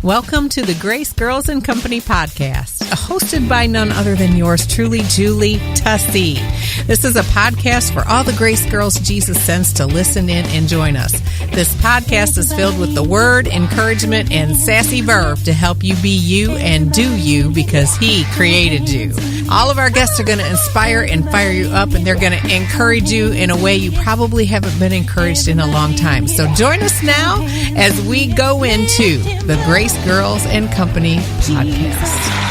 Welcome to the Grace Girls and Company podcast, hosted by none other than yours truly, Julie Tussey. This is a podcast for all the Grace Girls Jesus sends to listen in and join us. This podcast is filled with the word, encouragement, and sassy verve to help you be you and do you because He created you. All of our guests are going to inspire and fire you up, and they're going to encourage you in a way you probably haven't been encouraged in a long time. So join us now as we go into the Grace Girls and Company podcast.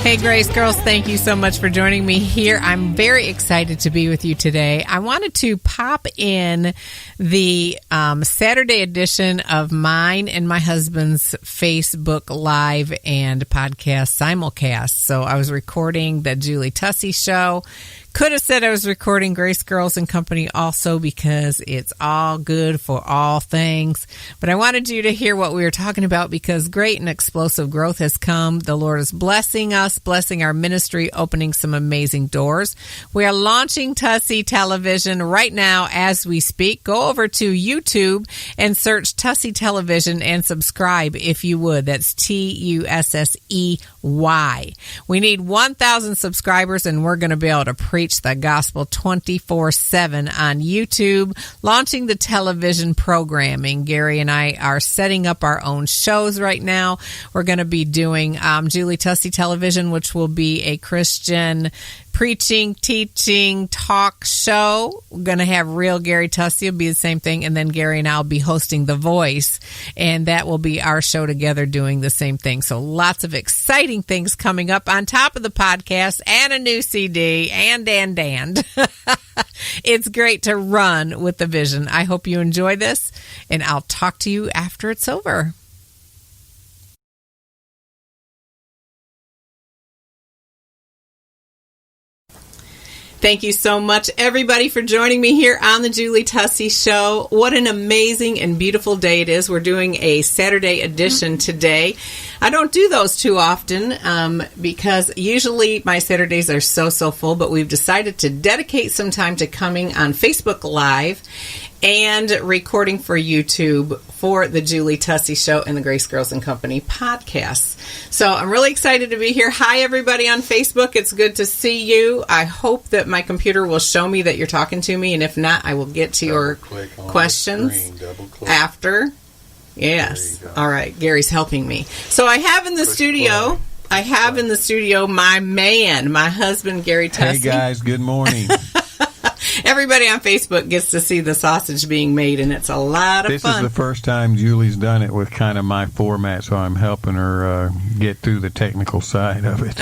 Hey, Grace Girls, thank you so much for joining me here. I'm very excited to be with you today. I wanted to pop in the Saturday edition of mine and my husband's Facebook Live and podcast simulcast. So I was recording the Julie Tussey Show. Could have said I was recording Grace Girls and Company also because it's all good for all things. But I wanted you to hear what we were talking about because great and explosive growth has come. The Lord is blessing us, blessing our ministry, opening some amazing doors. We are launching Tussey Television right now as we speak. Go over to YouTube and search Tussey Television and subscribe if you would. That's Tussey. We need 1,000 subscribers and we're going to be able to preach the gospel 24/7 on YouTube, launching the television programming. Gary and I are setting up our own shows right now. We're going to be doing Julie Tussey Television, which will be a Christian preaching, teaching, talk show. We're going to have real Gary Tussey. It'll be the same thing. And then Gary and I will be hosting The Voice. And that will be our show together doing the same thing. So lots of exciting things coming up on top of the podcast and a new CD and. It's great to run with the vision. I hope you enjoy this. And I'll talk to you after it's over. Thank you so much, everybody, for joining me here on the Julie Tussey Show. What an amazing and beautiful day it is. We're doing a Saturday edition today. I don't do those too often because usually my Saturdays are so full, but we've decided to dedicate some time to coming on Facebook Live and recording for YouTube for the Julie Tussey Show and the Grace Girls and Company podcasts. So I'm really excited to be here. Hi, everybody on Facebook. It's good to see you. I hope that my computer will show me that you're talking to me, and if not, I will get to your questions after. Yes. All right. Gary's helping me. So I have in the studio... in the studio my man, my husband, Gary Tussey. Hey, guys. Good morning. Everybody on Facebook gets to see the sausage being made, and it's a lot of fun. This is the first time Julie's done it with kind of my format, so I'm helping her get through the technical side of it.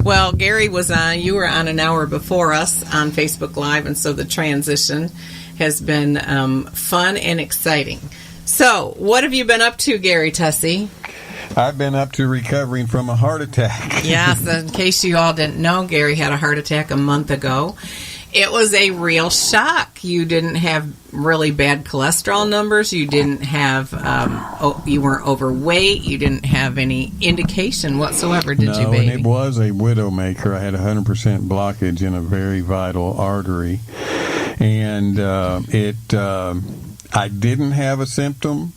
Well, Gary was on. You were on an hour before us on Facebook Live, and so the transition has been fun and exciting. So, what have you been up to, Gary Tussey? I've been up to recovering from a heart attack. Yes, in case you all didn't know, Gary had a heart attack a month ago. It was a real shock. You didn't have really bad cholesterol numbers. You didn't have, you weren't overweight. You didn't have any indication whatsoever, did you, baby? No, and it was a widowmaker. I had 100% blockage in a very vital artery. And I didn't have a symptom.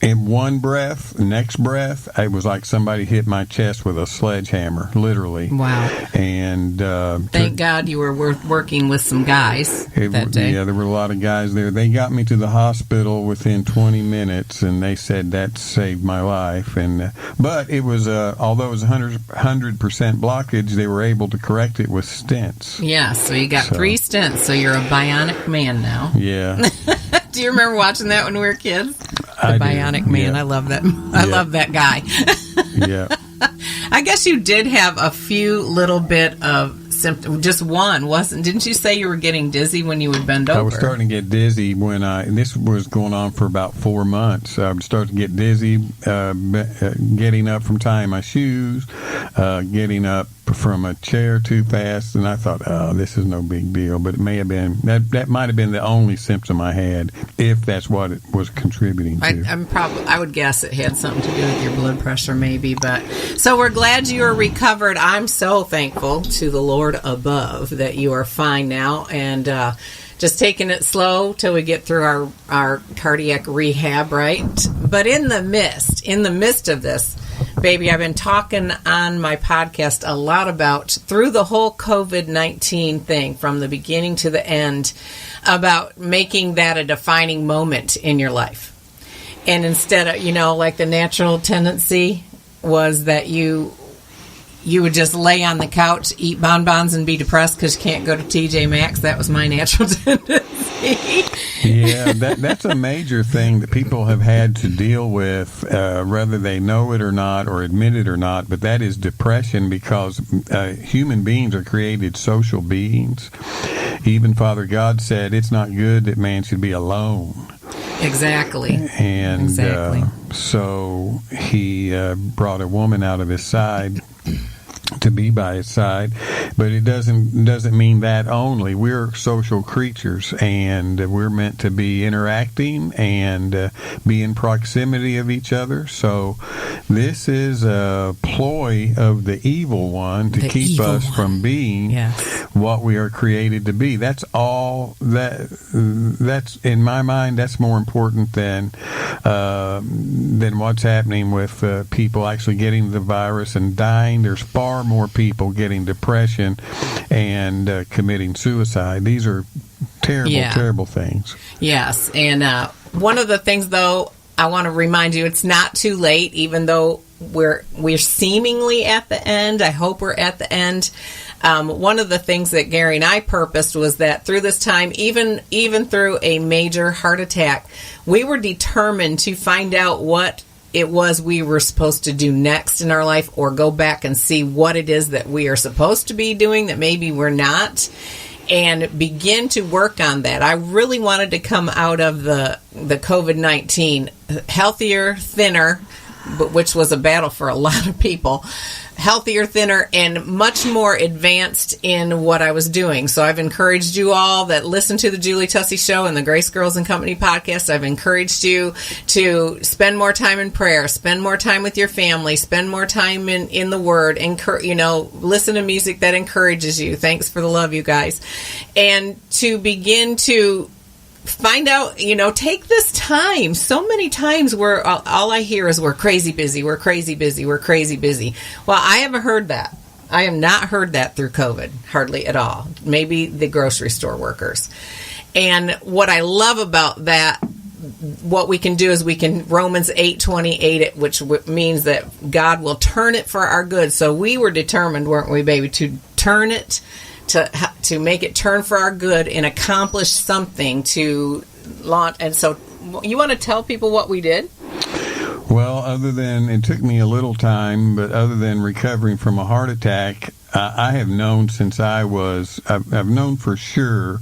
In one breath, next breath, it was like somebody hit my chest with a sledgehammer, literally. Wow. And thank God you were working with some guys that day. Yeah, there were a lot of guys there. They got me to the hospital within 20 minutes, and they said that saved my life. And but it was, although it was 100% blockage, they were able to correct it with stents. Yeah, so you got 3 stents, so you're a bionic man now. Yeah. Do you remember watching that when we were kids? The Bionic Man. Yeah. I love that. I love that guy. Yeah. I guess you did have a few little bit of symptoms. Just one, didn't you say you were getting dizzy when you would bend over? I was starting to get dizzy and this was going on for about 4 months. I would start to get dizzy, getting up from tying my shoes, getting up from a chair too fast, and I thought, oh, this is no big deal. But it may have been that might have been the only symptom I had, if that's what it was contributing to. I would guess it had something to do with your blood pressure, maybe. But so we're glad you are recovered. I'm so thankful to the Lord above that you are fine now, and just taking it slow till we get through our cardiac rehab, right? But in the midst of this, baby, I've been talking on my podcast a lot about, through the whole COVID-19 thing, from the beginning to the end, about making that a defining moment in your life. And instead of, like the natural tendency was that you would just lay on the couch, eat bonbons, and be depressed because you can't go to TJ Maxx. That was my natural tendency. Yeah, that's a major thing that people have had to deal with, whether they know it or not, or admit it or not. But that is depression, because human beings are created social beings. Even Father God said it's not good that man should be alone. Exactly. And so he brought a woman out of his side to be by his side, but it doesn't mean that only. We're social creatures, and we're meant to be interacting and be in proximity of each other. So this is a ploy of the evil one to keep us from being what we are created to be. That's all. That's in my mind, that's more important than what's happening with people actually getting the virus and dying. There's far more people getting depression and committing suicide. These are terrible things. Yes, and one of the things, though, I want to remind you, it's not too late, even though we're seemingly at the end. I hope we're at the end. One of the things that Gary and I purposed was that through this time, even through a major heart attack, we were determined to find out what it was we were supposed to do next in our life, or go back and see what it is that we are supposed to be doing that maybe we're not, and begin to work on that. I really wanted to come out of the COVID-19 healthier, thinner, but which was a battle for a lot of people, healthier, thinner, and much more advanced in what I was doing. So I've encouraged you all that listen to the Julie Tussey Show and the Grace Girls and Company podcast. I've encouraged you to spend more time in prayer, spend more time with your family, spend more time in the Word, listen to music that encourages you. Thanks for the love, you guys. And to begin to find out, take this time. So many times all I hear is we're crazy busy, we're crazy busy, we're crazy busy. Well, I haven't heard that. I have not heard that through COVID, hardly at all. Maybe the grocery store workers. And what I love about that, what we can do is we can, Romans 8:28 it, which means that God will turn it for our good. So we were determined, weren't we, baby, to turn it, to make it turn for our good and accomplish something to launch. And so you want to tell people what we did? Well, other than, it took me a little time, but other than recovering from a heart attack, I have known I've known for sure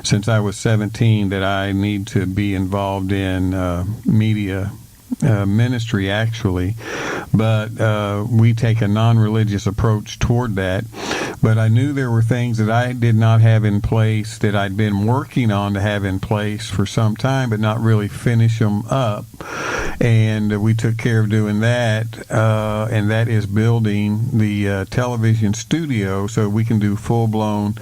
since I was 17 that I need to be involved in media ministry, actually. But we take a non-religious approach toward that. But I knew there were things that I did not have in place that I'd been working on to have in place for some time, but not really finish them up. And we took care of doing that, and that is building the television studio so we can do full-blown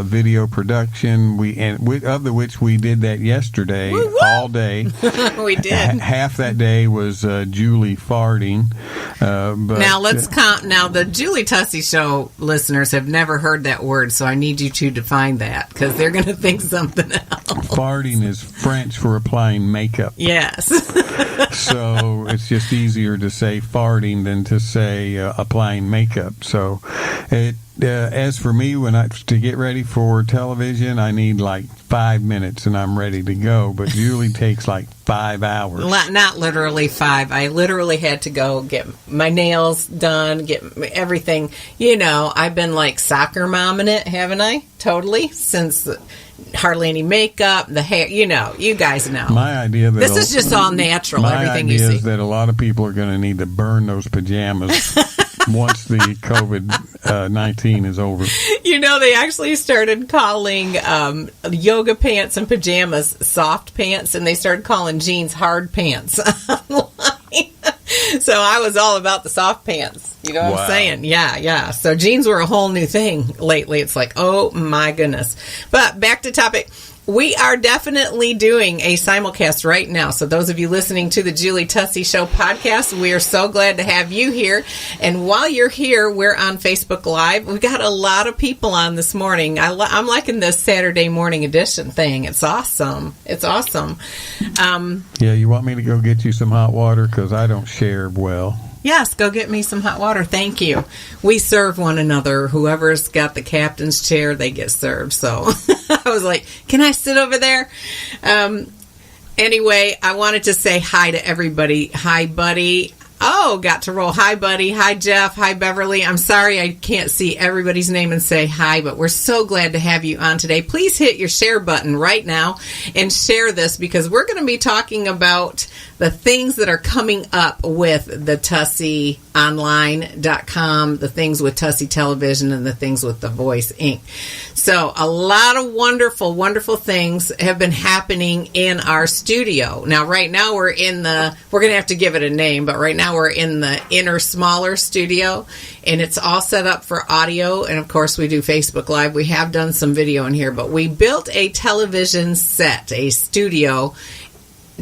video production. Of which we did that yesterday. Woo-woo! All day. We did. Half that day was Julie farting. But now the Julie Tussey Show listeners have never heard that word, so I need you to define that, because they're going to think something else. Farting is French for applying makeup. Yes. So it's just easier to say farting than to say applying makeup. So as for me, to get ready for television, I need like 5 minutes and I'm ready to go. But Julie takes like 5 hours. Not literally 5. I literally had to go get my nails done, get everything. I've been like soccer momming it, haven't I? Totally. Since hardly any makeup, the hair, you guys know. My idea that this is just all natural. Everything you see. My idea is that a lot of people are going to need to burn those pajamas once the COVID-19 is over. They actually started calling yoga pants and pajamas soft pants, and they started calling jeans hard pants online. So I was all about the soft pants. You know what I'm saying? Yeah. So jeans were a whole new thing lately. It's like, oh my goodness. But back to topic. We are definitely doing a simulcast right now. So those of you listening to the Julie Tussey Show podcast, we are so glad to have you here. And while you're here, we're on Facebook Live. We've got a lot of people on this morning. I'm liking this Saturday morning edition thing. It's awesome. Yeah, you want me to go get you some hot water? Because I don't share well. Yes, go get me some hot water. Thank you. We serve one another. Whoever's got the captain's chair, they get served. So I was like, can I sit over there? Anyway, I wanted to say hi to everybody. Hi, buddy. Oh, got to roll. Hi, buddy. Hi, Jeff. Hi, Beverly. I'm sorry I can't see everybody's name and say hi, but we're so glad to have you on today. Please hit your share button right now and share this, because we're going to be talking about the things that are coming up with the TusseyOnline.com, the things with Tussey Television, and the things with The Voice, Inc. So a lot of wonderful, wonderful things have been happening in our studio. Now, right now we're going to have to give it a name, but right now we're in the inner, smaller studio, and it's all set up for audio. And of course, we do Facebook Live. We have done some video in here, but we built a television set, a studio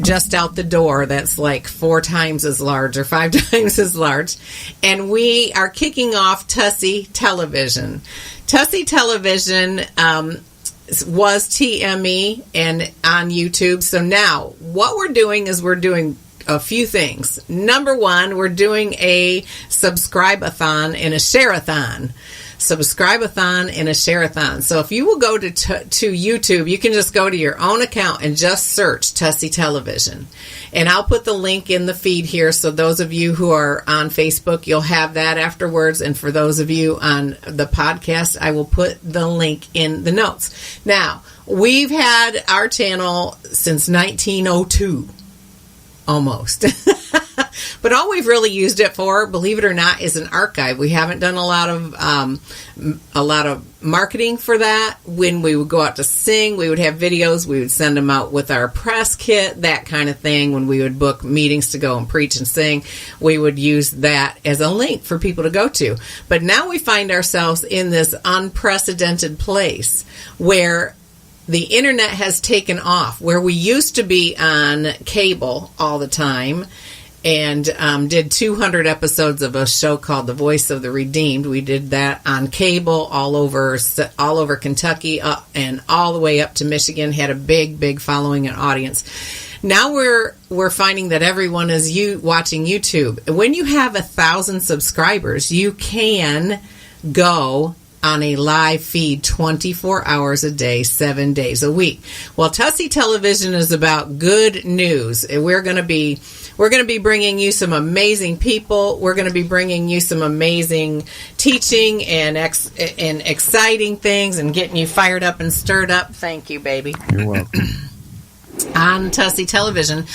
just out the door that's like 4 times as large or 5 times as large. And we are kicking off Tussey Television. Tussey Television was TME and on YouTube. So now what we're doing is we're doing a few things. Number one, we're doing a subscribe-a-thon and a share-a-thon. Subscribe-a-thon and a share-a-thon. So if you will go to YouTube, you can just go to your own account and just search Tussey Television. And I'll put the link in the feed here, so those of you who are on Facebook, you'll have that afterwards. And for those of you on the podcast, I will put the link in the notes. Now, we've had our channel since 1902. Almost. But all we've really used it for, believe it or not, is an archive. We haven't done a lot of marketing for that. When we would go out to sing, we would have videos. We would send them out with our press kit, that kind of thing. When we would book meetings to go and preach and sing, we would use that as a link for people to go to. But now we find ourselves in this unprecedented place where the internet has taken off, where we used to be on cable all the time and did 200 episodes of a show called The Voice of the Redeemed. We did that on cable all over Kentucky and all the way up to Michigan, had a big following and audience. Now we're finding that everyone is watching YouTube. When you have 1,000 subscribers, you can go on a live feed 24 hours a day, 7 days a week. Well, Tussey Television is about good news. We're going to be bringing you some amazing people. We're going to be bringing you some amazing teaching and exciting things and getting you fired up and stirred up. Thank you, baby. You're welcome. On Tussey Television.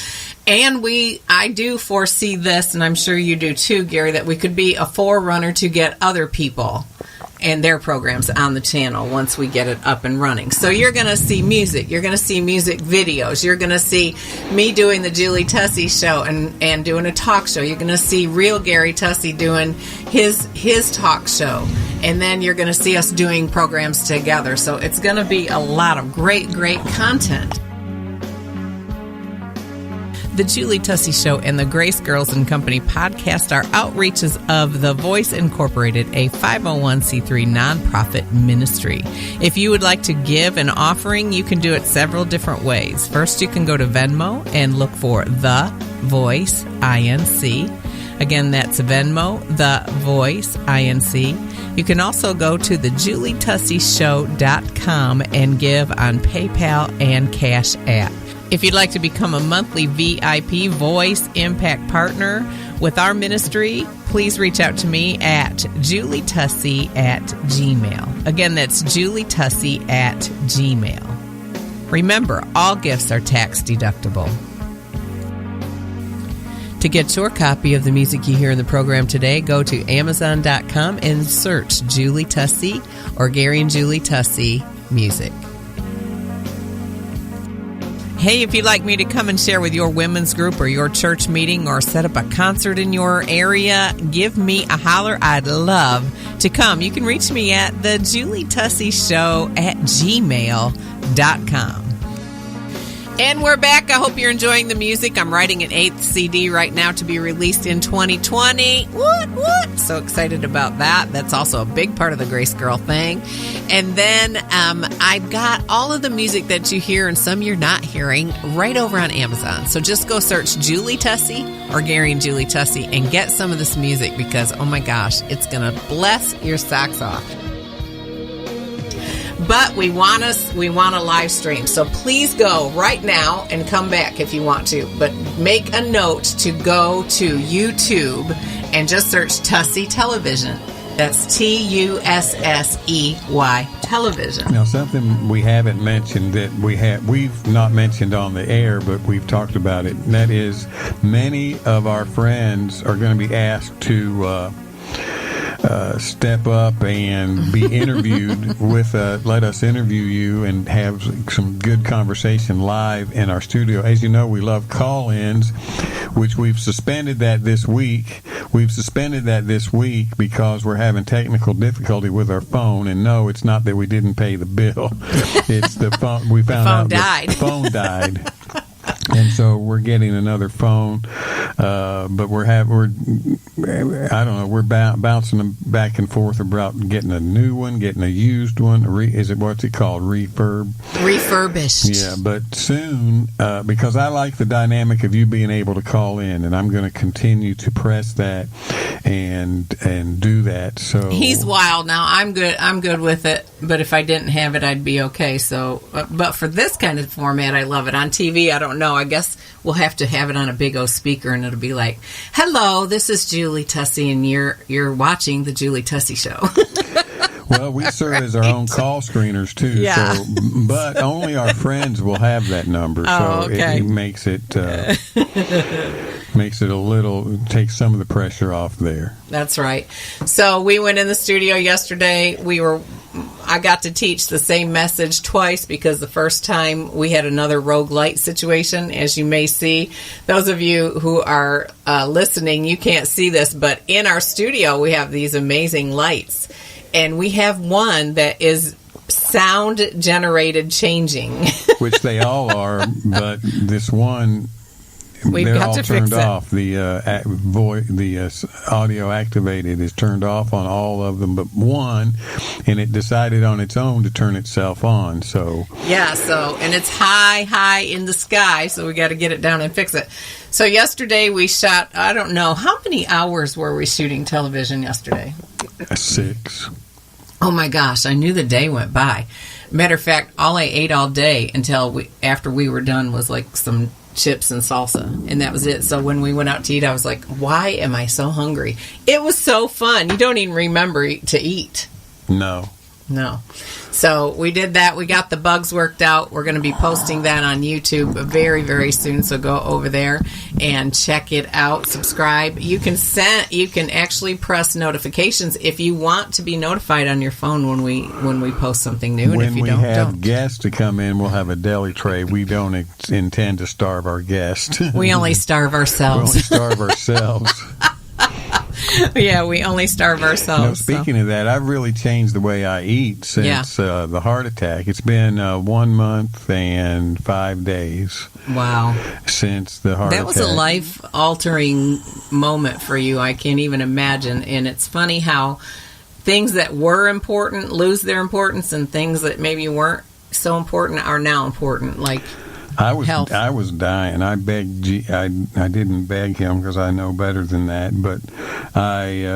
And I do foresee this, and I'm sure you do too, Gary, that we could be a forerunner to get other people and their programs on the channel once we get it up and running. So you're going to see music. You're going to see music videos. You're going to see me doing the Julie Tussey Show and doing a talk show. You're going to see real Gary Tussey doing his talk show. And then you're going to see us doing programs together. So it's going to be a lot of great content. The Julie Tussey Show and the Grace Girls and Company podcast are outreaches of The Voice Incorporated, a 501c3 nonprofit ministry. If you would like to give an offering, you can do it several different ways. First, you can go to Venmo and look for The Voice INC. Again, that's Venmo, The Voice INC. You can also go to the JulieTusseyShow.com and give on PayPal and Cash App. If you'd like to become a monthly VIP Voice Impact Partner with our ministry, please reach out to me at julietussey@gmail. Again, that's julietussey@gmail. Remember, all gifts are tax deductible. To get your copy of the music you hear in the program today, go to Amazon.com and search Julie Tussey or Gary and Julie Tussey Music. Hey, if you'd like me to come and share with your women's group or your church meeting or set up a concert in your area, give me a holler. I'd love to come. You can reach me at the Julie Tussey Show at gmail.com. And we're back. I hope you're enjoying the music. I'm writing an 8th CD right now to be released in 2020. What? So excited about that. That's also a big part of the Grace Girl thing. And then I've got all of the music that you hear and some you're not hearing right over on Amazon. So just go search Julie Tussey or Gary and Julie Tussey and get some of this music because, oh my gosh, it's going to bless your socks off. But we want a live stream. So please go right now and come back if you want to. But make a note to go to YouTube and just search Tussey Television. That's Tussey Television. Now, something we haven't mentioned that we've not mentioned on the air, but we've talked about it. And that is, many of our friends are going to be asked to step up and be interviewed let us interview you and have some good conversation live in our studio. As you know, we love call-ins, which we've suspended that this week. Because we're having technical difficulty with our phone. And no, it's not that we didn't pay the bill. It's the phone. We found out the phone died. And so we're getting another phone, but we're bouncing them back and forth about getting a new one, getting a used one. What's it called? Refurbished. Yeah, but soon, because I like the dynamic of you being able to call in, and I'm going to continue to press that and do that. So he's wild now. I'm good with it. But if I didn't have it, I'd be okay. So, but for this kind of format, I love it. On TV, I don't know. I guess we'll have to have it on a big old speaker, and it'll be like, "Hello, this is Julie Tussey, and you're watching the Julie Tussey Show." Well, we serve as our own call screeners too. Yeah. So, but only our friends will have that number. So okay. It makes it takes some of the pressure off there. That's right. So we went in the studio yesterday. I got to teach the same message twice because the first time we had another rogue light situation, as you may see. Those of you who are listening, you can't see this, but in our studio we have these amazing lights. And we have one that is sound generated changing. Which they all are, but this one... They're all turned off. The audio activated is turned off on all of them but one, and it decided on its own to turn itself on. So and it's high in the sky, so we got to get it down and fix it. So yesterday we shot, I don't know, how many hours were we shooting television yesterday? 6. Oh my gosh, I knew the day went by. Matter of fact, all I ate all day after we were done was like some chips and salsa, and that was it. So when we went out to eat, I was like, why am I so hungry? It was so fun. You don't even remember to eat. No. So we did that. We got the bugs worked out. We're going to be posting that on YouTube very, very soon. So go over there and check it out. Subscribe. You can actually press notifications if you want to be notified on your phone when we post something new. And when if you we don't, have guests to come in, we'll have a deli tray. We don't intend to starve our guests. We only starve ourselves. Yeah, we only starve ourselves. Speaking of that, I've really changed the way I eat since the heart attack. It's been 1 month and 5 days. Wow. Since the heart attack. That was a life-altering moment for you. I can't even imagine. And it's funny how things that were important lose their importance, and things that maybe weren't so important are now important, like health. I was dying. I begged. I didn't beg him because I know better than that. But I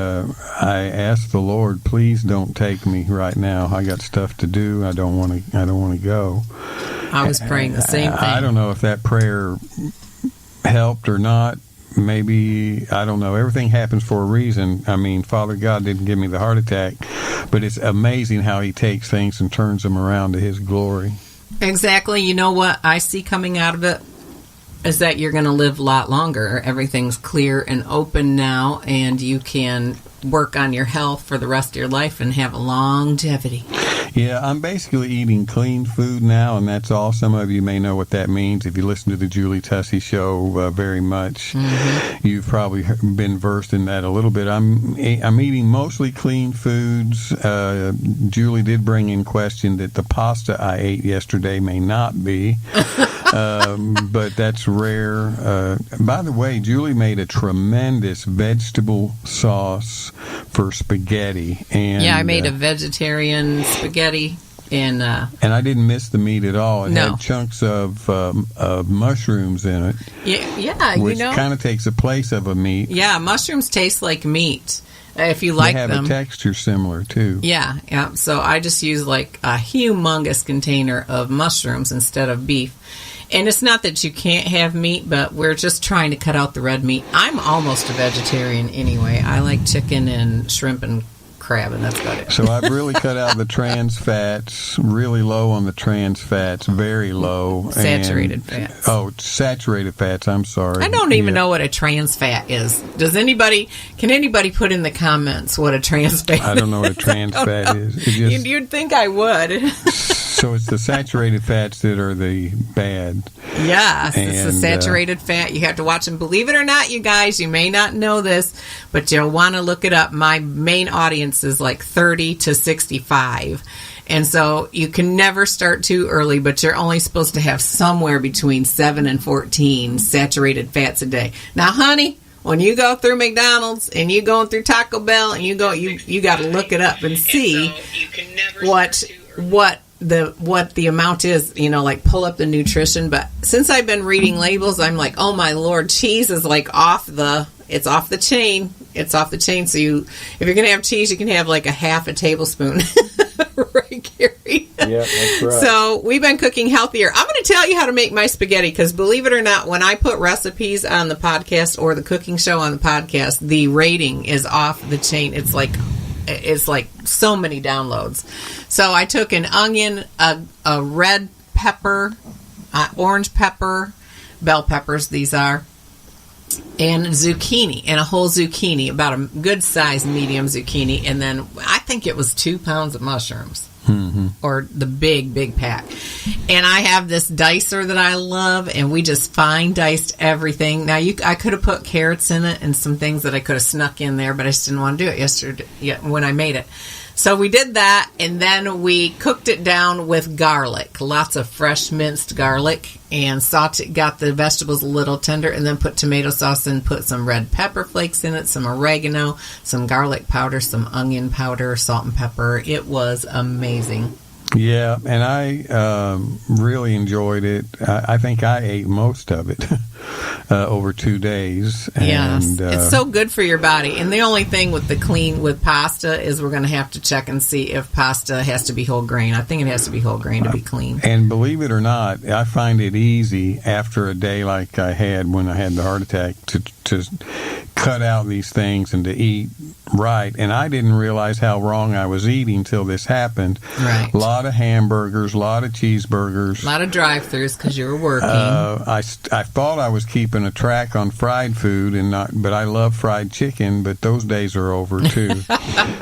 asked the Lord, please don't take me right now. I got stuff to do. I don't want to go. I was praying the same thing. I don't know if that prayer helped or not. Maybe, I don't know. Everything happens for a reason. I mean, Father God didn't give me the heart attack, but it's amazing how He takes things and turns them around to His glory. Exactly. You know what I see coming out of it? is that you're going to live a lot longer. Everything's clear and open now, and you can work on your health for the rest of your life and have longevity. Yeah, I'm basically eating clean food now, and that's all. Some of you may know what that means. If you listen to the Julie Tussey Show very much, you've probably been versed in that a little bit. I'm eating mostly clean foods. Julie did bring in question that the pasta I ate yesterday may not be, but that's rare. By the way, Julie made a tremendous vegetable sauce for spaghetti. And yeah, I made a vegetarian spaghetti. And I didn't miss the meat at all. It No. had chunks of mushrooms in it. Yeah, which kind of takes the place of a meat. Yeah, mushrooms taste like meat if you like them. They have a texture similar, too. Yeah. So I just use like a humongous container of mushrooms instead of beef. And it's not that you can't have meat, but we're just trying to cut out the red meat. I'm almost a vegetarian anyway. I like chicken and shrimp and crab, and that's about it. So I've really cut out the trans fats, really low on the trans fats, very low. Saturated fats. Oh, saturated fats, I'm sorry. I don't even know what a trans fat is. Can anybody put in the comments what a trans fat is? I don't know what a trans fat is. You'd think I would. So it's the saturated fats that are the bad. Yes, it's the saturated fat. You have to watch them. Believe it or not, you guys, you may not know this, but you'll want to look it up. My main audience is like 30 to 65. And so you can never start too early, but you're only supposed to have somewhere between 7 and 14 saturated fats a day. Now, honey, when you go through McDonald's and you going through Taco Bell and you got to look it up and see what the amount is, like pull up the nutrition. But since I've been reading labels, I'm like, oh my Lord, cheese is like off the chain. It's off the chain. So if you're going to have cheese, you can have like a half a tablespoon. Right, Gary? Yeah, that's right. So we've been cooking healthier. I'm going to tell you how to make my spaghetti, because believe it or not, when I put recipes on the podcast or the cooking show on the podcast, the rating is off the chain. It's like so many downloads. So I took an onion, a red pepper, orange pepper, bell peppers, these are, and zucchini, and a whole zucchini, about a good size medium zucchini, and then I think it was 2 pounds of mushrooms. Or the big pack. And I have this dicer that I love, and we just fine diced everything. Now, I could have put carrots in it and some things that I could have snuck in there, but I just didn't want to do it yesterday when I made it. So we did that, and then we cooked it down with garlic, lots of fresh minced garlic, and got the vegetables a little tender, and then put tomato sauce in, put some red pepper flakes in it, some oregano, some garlic powder, some onion powder, salt and pepper. It was amazing. Yeah, and I really enjoyed it. I think I ate most of it over 2 days. Yes, it's so good for your body. And the only thing with pasta is we're going to have to check and see if pasta has to be whole grain. I think it has to be whole grain to be clean. And believe it or not, I find it easy after a day like I had when I had the heart attack to cut out these things and to eat right. And I didn't realize how wrong I was eating till this happened. Right. A lot of hamburgers, a lot of cheeseburgers. A lot of drive-thrus because you were working. I thought I was keeping a track on fried food, but I love fried chicken, but those days are over too.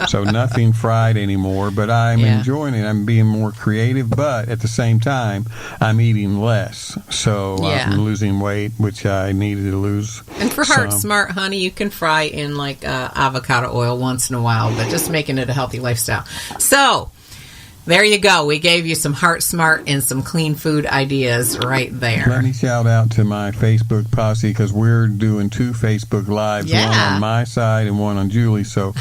So nothing fried anymore, but I'm enjoying it. I'm being more creative, but at the same time, I'm eating less. So I'm losing weight, which I needed to lose. And for Heart Smart, honey, you can fry in like avocado oil once in a while, but just making it a healthy lifestyle. So there you go. We gave you some Heart Smart and some clean food ideas right there. Let me shout out to my Facebook posse, because we're doing 2 Facebook Lives, one on my side and one on Julie. So,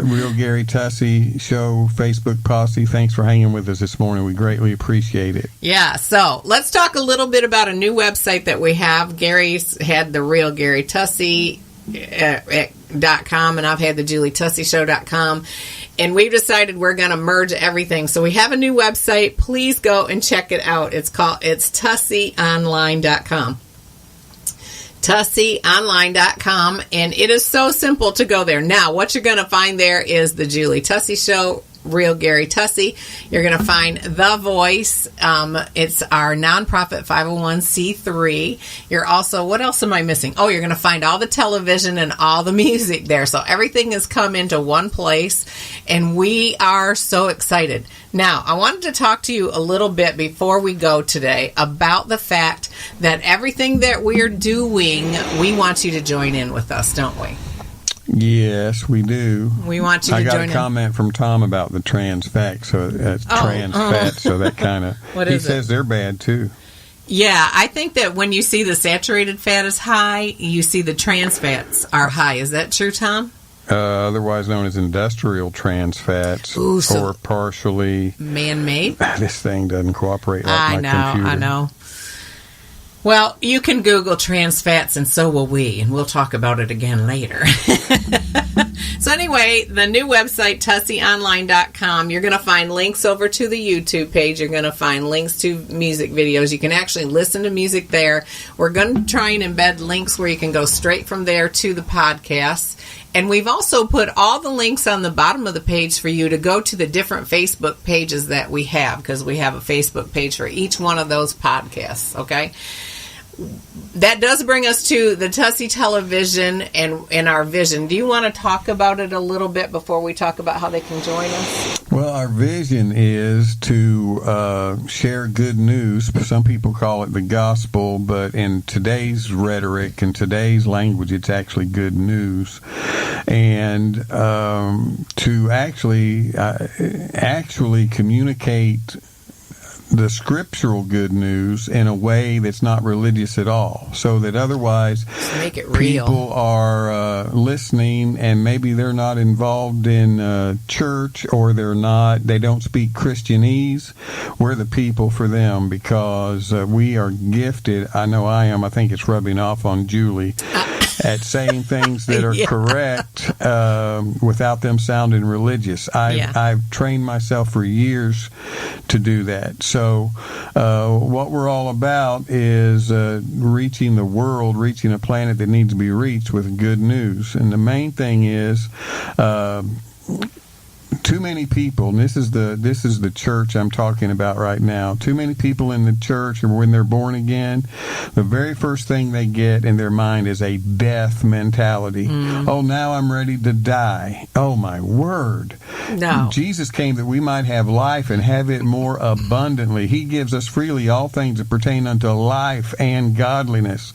Real Gary Tussey Show Facebook posse, thanks for hanging with us this morning. We greatly appreciate it. Yeah, so let's talk a little bit about a new website that we have. Gary's had the Real Gary Tussey .com, and I've had the JulieTusseyShow.com, and we've decided we're going to merge everything. So we have a new website. Please go and check it out. It's TusseyOnline.com. TusseyOnline.com, and it is so simple to go there. Now, what you're going to find there is the Julie Tussey Show Real Gary Tussey. You're going to find The Voice. It's our nonprofit 501c3. You're also, what else am I missing? Oh, you're going to find all the television and all the music there. So everything has come into one place, and we are so excited. Now, I wanted to talk to you a little bit before we go today about the fact that everything that we're doing, we want you to join in with us, don't we? Yes, we do. We want you to join in. I got a comment from Tom about the trans fat, so so that kind of... He says they're bad, too. Yeah, I think that when you see the saturated fat is high, you see the trans fats are high. Is that true, Tom? Otherwise known as industrial trans fats, or partially... man-made? This thing doesn't cooperate like my computer. I know. Well, you can Google trans fats, and so will we, and we'll talk about it again later. So anyway, the new website, TusseyOnline.com, you're going to find links over to the YouTube page. You're going to find links to music videos. You can actually listen to music there. We're going to try and embed links where you can go straight from there to the podcast. And we've also put all the links on the bottom of the page for you to go to the different Facebook pages that we have, because we have a Facebook page for each one of those podcasts, okay? That does bring us to the Tussey Television and our vision. Do you want to talk about it a little bit before we talk about how they can join us? Well, our vision is to share good news. Some people call it the gospel, but in today's rhetoric and today's language, it's actually good news. And to actually communicate the scriptural good news in a way that's not religious at all, so that otherwise make it real. People are listening and maybe they're not involved in church, or they don't speak Christianese. We're the people for them, because we are gifted. I know I am. I think it's rubbing off on Julie. At saying things that are correct without them sounding religious. I've trained myself for years to do that. So what we're all about is reaching the world, reaching a planet that needs to be reached with good news. And the main thing is... too many people, and this is the church I'm talking about right now. Too many people in the church, or when they're born again, the very first thing they get in their mind is a death mentality. Oh, now I'm ready to die. Oh, my word. No. Jesus came that we might have life and have it more abundantly. He gives us freely all things that pertain unto life and godliness.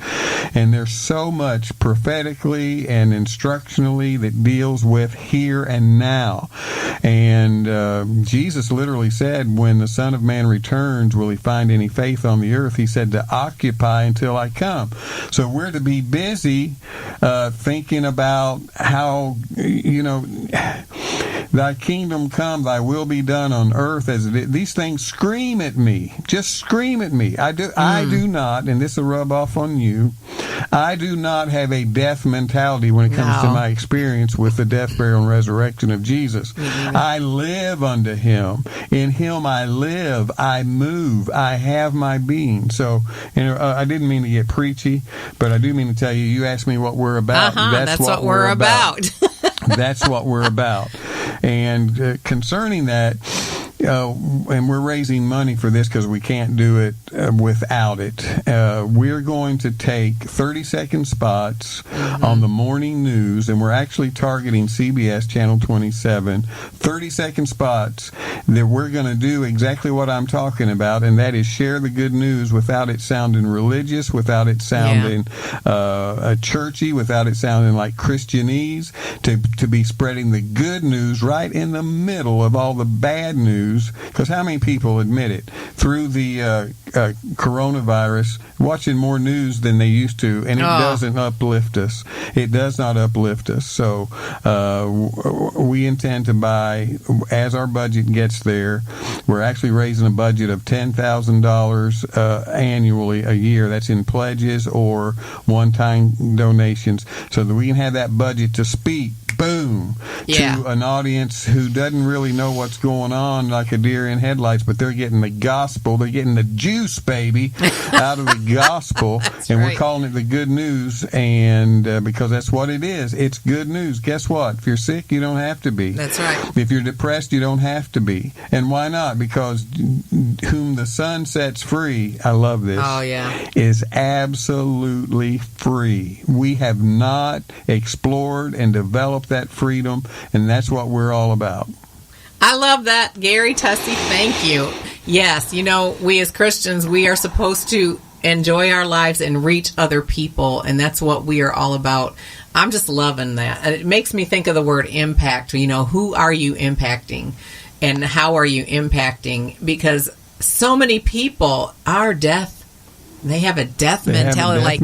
And there's so much prophetically and instructionally that deals with here and now. And Jesus literally said, when the Son of Man returns, will he find any faith on the earth? He said to occupy until I come. So we're to be busy thinking about how, thy kingdom come, thy will be done on earth as it is. These things scream at me. Just scream at me. I do not, and this will rub off on you, I do not have a death mentality when it comes to my experience with the death, burial, and resurrection of Jesus. I live unto him. In him I live, I move, I have my being. So, I didn't mean to get preachy, but I do mean to tell you, you asked me what we're about. That's what we're about. That's what we're about. And concerning that, and we're raising money for this because we can't do it without it. We're going to take 30-second spots on the morning news, and we're actually targeting CBS Channel 27. 30-second spots that we're going to do exactly what I'm talking about, and that is share the good news without it sounding religious, without it sounding churchy, without it sounding like Christianese, to be spreading the good news right in the middle of all the bad news. Because how many people admit it? Through the coronavirus, watching more news than they used to, and it doesn't uplift us. It does not uplift us. So we intend to buy, as our budget gets there, we're actually raising a budget of $10,000 annually a year. That's in pledges or one-time donations, so that we can have that budget to speak boom, to an audience who doesn't really know what's going on, like a deer in headlights, but they're getting the gospel, they're getting the juice, baby, out of the gospel, and we're calling it the good news, and because that's what it is. It's good news. Guess what? If you're sick, you don't have to be. That's right. If you're depressed, you don't have to be. And why not? Because whom the Son sets free, I love this, is absolutely free. We have not explored and developed that freedom, and that's what we're all about. I love that, Gary Tussey. Thank you. Yes, we as Christians, we are supposed to enjoy our lives and reach other people, and that's what we are all about. I'm just loving that. It makes me think of the word impact. Who are you impacting, and how are you impacting? Because so many people are death. They have a death mentality.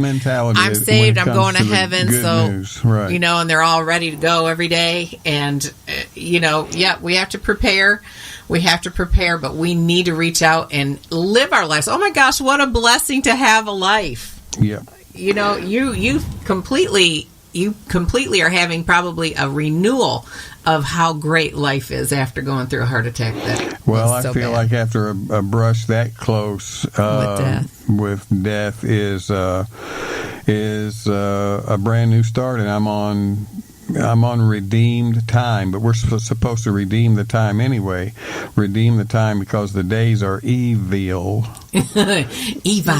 I'm saved, I'm going to heaven, so news. Right. And they're all ready to go every day. And we have to prepare. We have to prepare, but we need to reach out and live our lives. Oh my gosh, what a blessing to have a life. Yeah. You completely are having probably a renewal of how great life is after going through a heart attack. I feel like after a brush that close with death is a brand new start, and I'm on redeemed time, but we're supposed to redeem the time anyway. Redeem the time because the days are evil. Evil.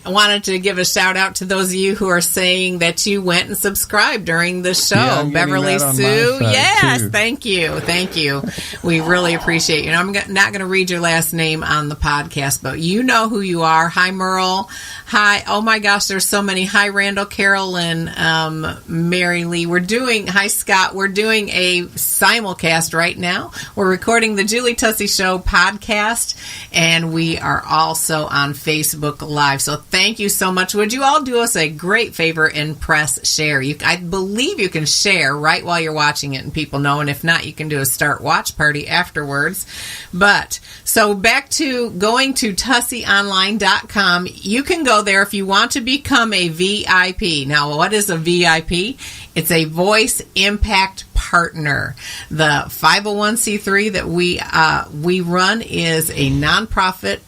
Wanted to give a shout out to those of you who are saying that you went and subscribed during the show. Yeah, Beverly Sue, yes, thank you. We really appreciate you. And I'm not going to read your last name on the podcast, but you know who you are. Hi, Merle. Hi. Oh my gosh, there's so many. Hi, Randall, Carolyn, Mary Lee. Hi, Scott. We're doing a simulcast right now. We're recording the Julie Tussey Show podcast, and we are also on Facebook Live. So thank you so much. Would you all do us a great favor and press share? I believe you can share right while you're watching it and people know, and if not, you can do a start watch party afterwards. But so back to going to TusseyOnline.com. You can go there if you want to become a VIP. Now, what is a VIP? It's a voice impact partner. The 501c3 that we run is a nonprofit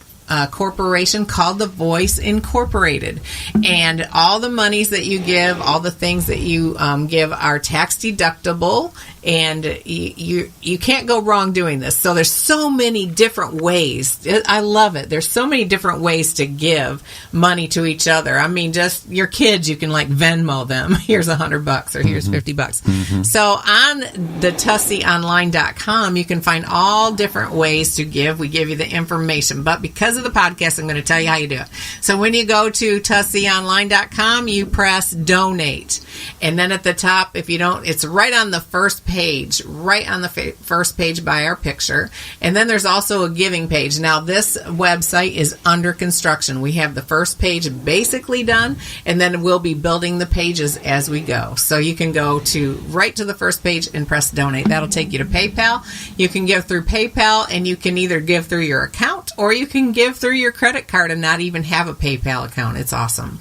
corporation called The Voice Incorporated, and all the monies that you give, all the things that you give are tax deductible, and you can't go wrong doing this. So there's so many different ways. I love it. There's so many different ways to give money to each other. I mean, just your kids, you can like Venmo them. Here's $100 or here's $50. Mm-hmm. So on the TusseyOnline.com, you can find all different ways to give. We give you the information, but because of the podcast, I'm going to tell you how you do it. So when you go to TusseyOnline.com, you press donate, and then at the top, if you don't, it's right on the first page, first page by our picture, and then there's also a giving page. Now this website is under construction. We have the first page basically done, and then we'll be building the pages as we go. So you can go right to the first page and press donate. That'll take you to PayPal. You can give through PayPal, and you can either give through your account or you can give through your credit card and not even have a PayPal account. It's awesome.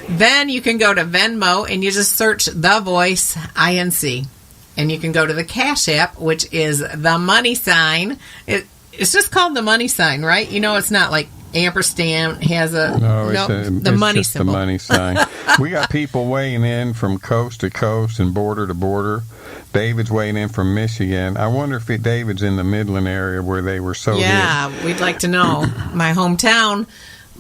Then you can go to Venmo and you just search The Voice INC. And you can go to the Cash App, which is the money sign. It's just called the money sign, right? It's not like ampersand has the money symbol. The money sign. We got people weighing in from coast to coast and border to border. David's weighing in from Michigan. I wonder if David's in the Midland area where they were so hit. We'd like to know. My hometown,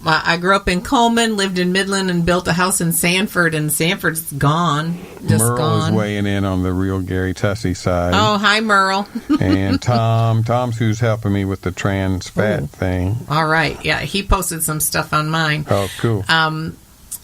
I grew up in Coleman, lived in Midland, and built a house in Sanford, and Sanford's gone. Merle is weighing in on the real Gary Tussey side. Oh, hi, Merle. And Tom's who's helping me with the trans fat thing. All right. Yeah, he posted some stuff on mine. Oh, cool.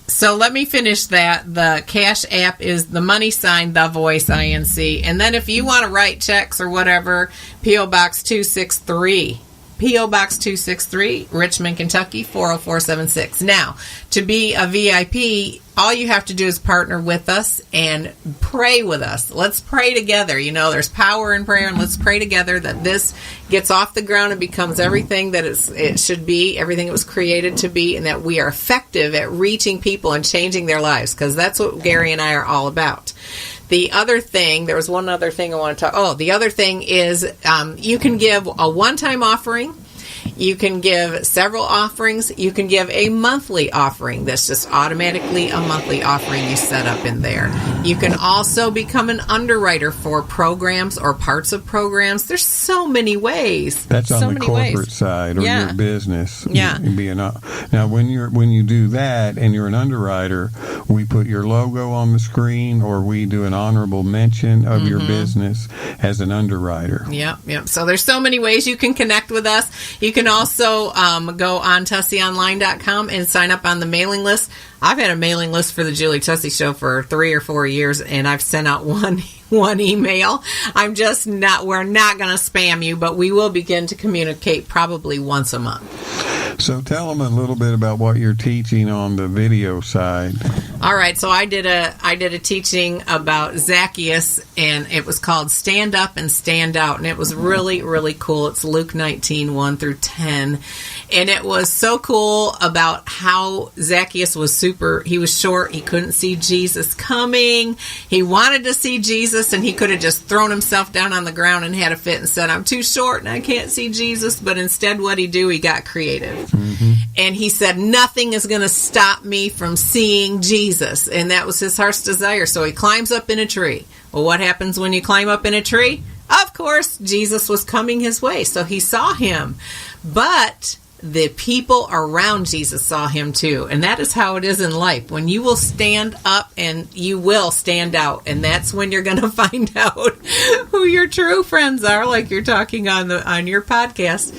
So let me finish that. The Cash App is the money sign, The Voice INC. And then if you want to write checks or whatever, P.O. Box 263. P.O. Box 263, Richmond, Kentucky, 40476. Now, to be a VIP, all you have to do is partner with us and pray with us. Let's pray together. There's power in prayer, and let's pray together that this gets off the ground and becomes everything that it should be, everything it was created to be, and that we are effective at reaching people and changing their lives, because that's what Gary and I are all about. The other thing, there was one other thing I want to talk. Oh, the other thing is you can give a one-time offering. You can give several offerings. You can give a monthly offering. That's just automatically a monthly offering you set up in there. You can also become an underwriter for programs or parts of programs. There's so many ways. That's on the corporate side or your business. Yeah. Now, when you do that and you're an underwriter, we put your logo on the screen, or we do an honorable mention of your business as an underwriter. Yep. So there's so many ways you can connect with us. You can also go on TusseyOnline.com and sign up on the mailing list. I've had a mailing list for the Julie Tussey Show for 3 or 4 years, and I've sent out one email. We're not going to spam you, but we will begin to communicate probably once a month. So tell them a little bit about what you're teaching on the video side. All right, so I did a teaching about Zacchaeus, and it was called Stand Up and Stand Out, and it was really, really cool. It's Luke 19, 1 through 10, and it was so cool about how Zacchaeus was he was short, he couldn't see Jesus coming, he wanted to see Jesus, and he could have just thrown himself down on the ground and had a fit and said, I'm too short and I can't see Jesus, but instead what he got creative. And he said, nothing is going to stop me from seeing Jesus. And that was his heart's desire. So he climbs up in a tree. Well, what happens when you climb up in a tree? Of course, Jesus was coming his way. So he saw him. But the people around Jesus saw him too. And that is how it is in life. When you will stand up and you will stand out. And that's when you're going to find out who your true friends are, like you're talking on your podcast.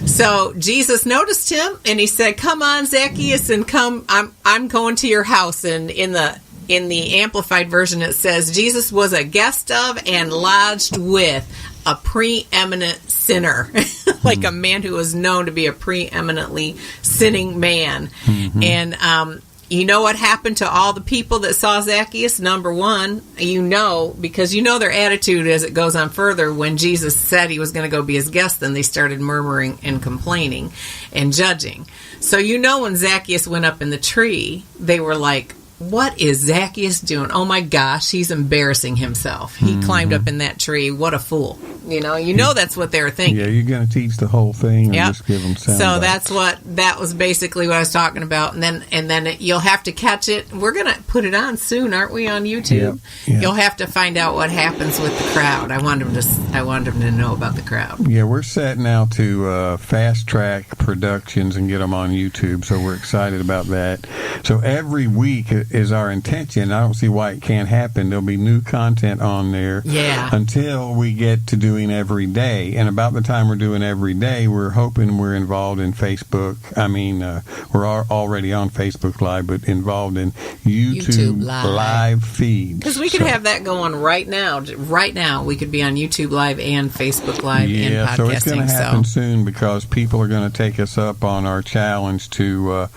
So Jesus noticed him and he said, come on, Zacchaeus, and come. I'm going to your house. And in the Amplified Version, it says, Jesus was a guest of and lodged with a preeminent sinner, like a man who was known to be a preeminently sinning man. And you know what happened to all the people that saw Zacchaeus? Number one, because their attitude as it goes on further. When Jesus said he was going to go be his guest, then they started murmuring and complaining and judging. So when Zacchaeus went up in the tree, they were like, what is Zacchaeus doing? Oh my gosh, he's embarrassing himself. He climbed up in that tree. What a fool. That's what they were thinking. Yeah, you're going to teach the whole thing and just give them sound bites. That was basically what I was talking about. And then you'll have to catch it. We're going to put it on soon, aren't we, on YouTube? Yep. You'll have to find out what happens with the crowd. I want them to know about the crowd. Yeah, we're set now to fast track productions and get them on YouTube, so we're excited about that. So every week is our intention. I don't see why it can't happen. There'll be new content on there until we get to doing every day. And about the time we're doing every day, we're hoping we're involved in Facebook. We're already on Facebook Live, but involved in YouTube live feed. Because we could have that going right now. Right now, we could be on YouTube Live and Facebook Live and podcasting. So it's going to happen soon because people are going to take us up on our challenge to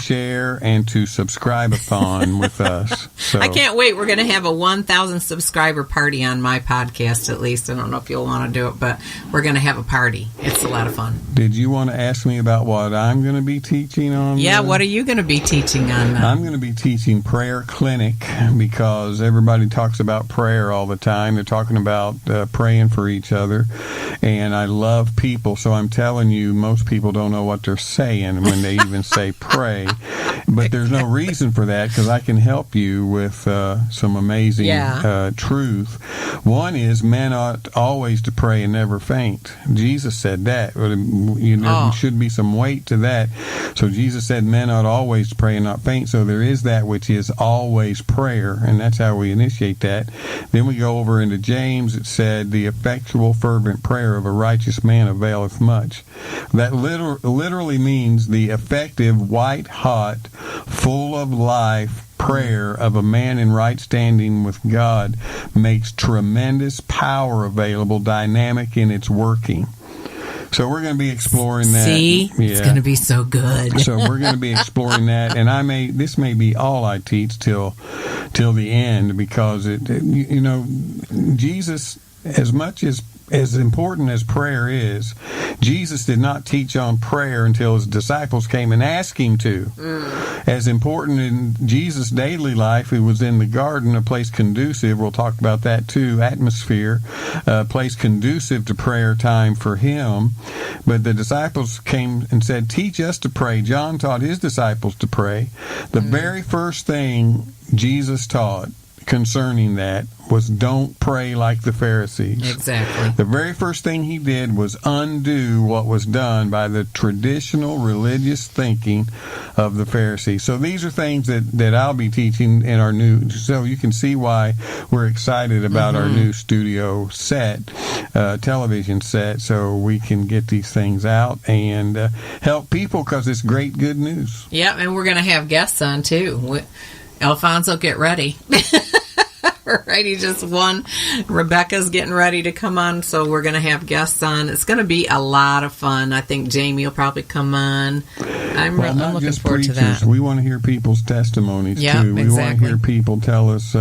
share and to subscribe-a-thon with us. So I can't wait. We're going to have a 1,000 subscriber party on my podcast, at least. I don't know if you'll want to do it, but we're going to have a party. It's a lot of fun. Did you want to ask me about what I'm going to be teaching on? Yeah, what are you going to be teaching on? I'm going to be teaching Prayer Clinic because everybody talks about prayer all the time. They're talking about praying for each other, and I love people, so I'm telling you, most people don't know what they're saying when they even say pray. But there's no reason for that because I can help you with some amazing truth. One is men ought always to pray and never faint. Jesus said that. There should be some weight to that. So Jesus said men ought always to pray and not faint. So there is that which is always prayer, and that's how we initiate that. Then we go over into James. It said, the effectual fervent prayer of a righteous man availeth much. That literally means the effective, white-hot, full of life prayer of a man in right standing with God makes tremendous power available, dynamic in its working. So we're going to be exploring that. See? Yeah. It's going to be so good. So we're going to be exploring that, and this may be all I teach till the end because Jesus, as much as as important as prayer is, Jesus did not teach on prayer until his disciples came and asked him to. As important in Jesus' daily life, it was in the garden, a place conducive, we'll talk about that too, atmosphere, a place conducive to prayer time for him. But the disciples came and said, teach us to pray. John taught his disciples to pray. The very first thing Jesus taught concerning that was don't pray like the Pharisees. Exactly. The very first thing he did was undo what was done by the traditional religious thinking of the Pharisees. So these are things that I'll be teaching in our new, so you can see why we're excited about our new studio set, television set, so we can get these things out and help people, because it's great, good news. Yeah, and we're going to have guests on too. Alfonso, get ready. Right, he just won. Rebecca's getting ready to come on, so we're going to have guests on. It's going to be a lot of fun. I think Jamie will probably come on. I'm looking forward to that. We want to hear people's testimonies too. We want to hear people tell us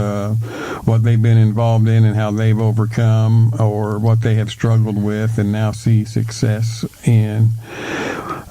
what they've been involved in and how they've overcome, or what they have struggled with and now see success in.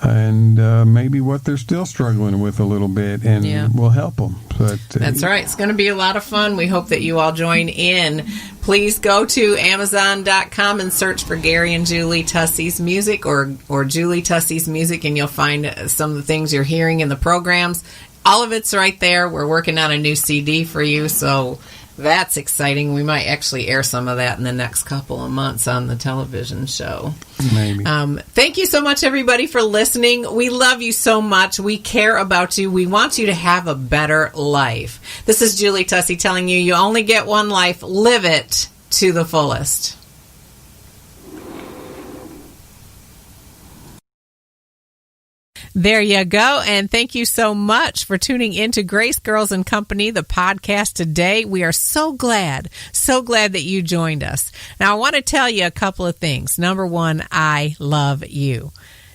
And maybe what they're still struggling with a little bit, and we'll help them. But, that's right. It's going to be a lot of fun. We hope that you all join in. Please go to Amazon.com and search for Gary and Julie Tussey's music, or Julie Tussey's music, and you'll find some of the things you're hearing in the programs. All of it's right there. We're working on a new CD for you, so that's exciting. We might actually air some of that in the next couple of months on the television show. Maybe. Thank you so much, everybody, for listening. We love you so much. We care about you. We want you to have a better life. This is Julie Tussey telling you, you only get one life. Live it to the fullest. There you go, and thank you so much for tuning in to Grace Girls and Company, the podcast today. We are so glad that you joined us. Now, I want to tell you a couple of things. Number one, I love you.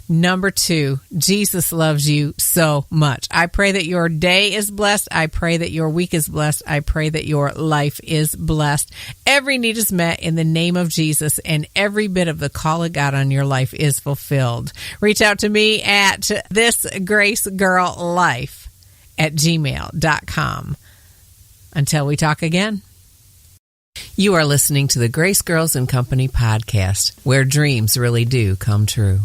Number two, Jesus loves you so much. I pray that your day is blessed. I pray that your week is blessed. I pray that your life is blessed. Every need is met in the name of Jesus, and every bit of the call of God on your life is fulfilled. Reach out to me at thisgracegirllife@gmail.com. Until we talk again. You are listening to the Grace Girls and Company podcast, where dreams really do come true.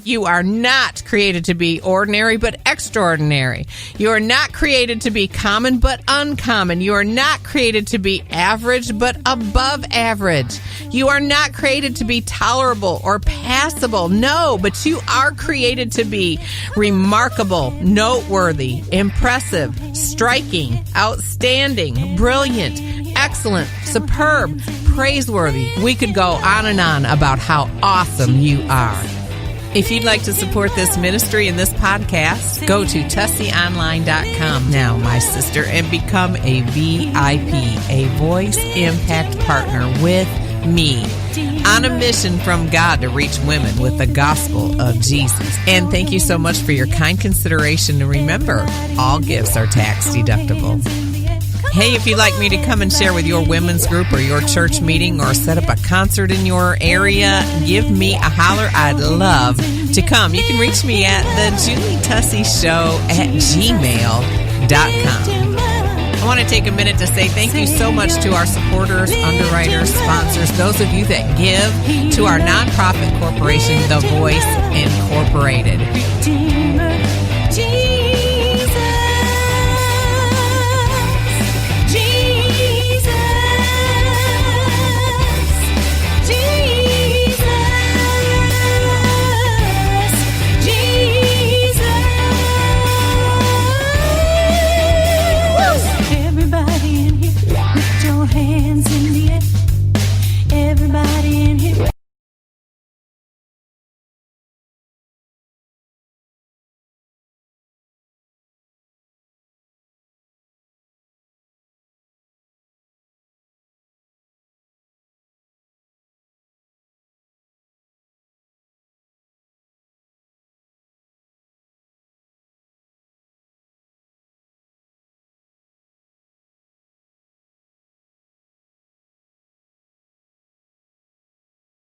You are not created to be ordinary, but extraordinary. You are not created to be common, but uncommon. You are not created to be average, but above average. You are not created to be tolerable or passable. No, but you are created to be remarkable, noteworthy, impressive, striking, outstanding, brilliant, excellent, superb, praiseworthy. We could go on and on about how awesome you are. If you'd like to support this ministry and this podcast, go to TusseyOnline.com now, my sister, and become a VIP, a Voice Impact Partner with me, on a mission from God to reach women with the gospel of Jesus. And thank you so much for your kind consideration. And remember, all gifts are tax deductible. Hey, if you'd like me to come and share with your women's group or your church meeting, or set up a concert in your area, give me a holler. I'd love to come. You can reach me at the JulieTusseyShow@gmail.com. I want to take a minute to say thank you so much to our supporters, underwriters, sponsors, those of you that give to our nonprofit corporation, The Voice Incorporated.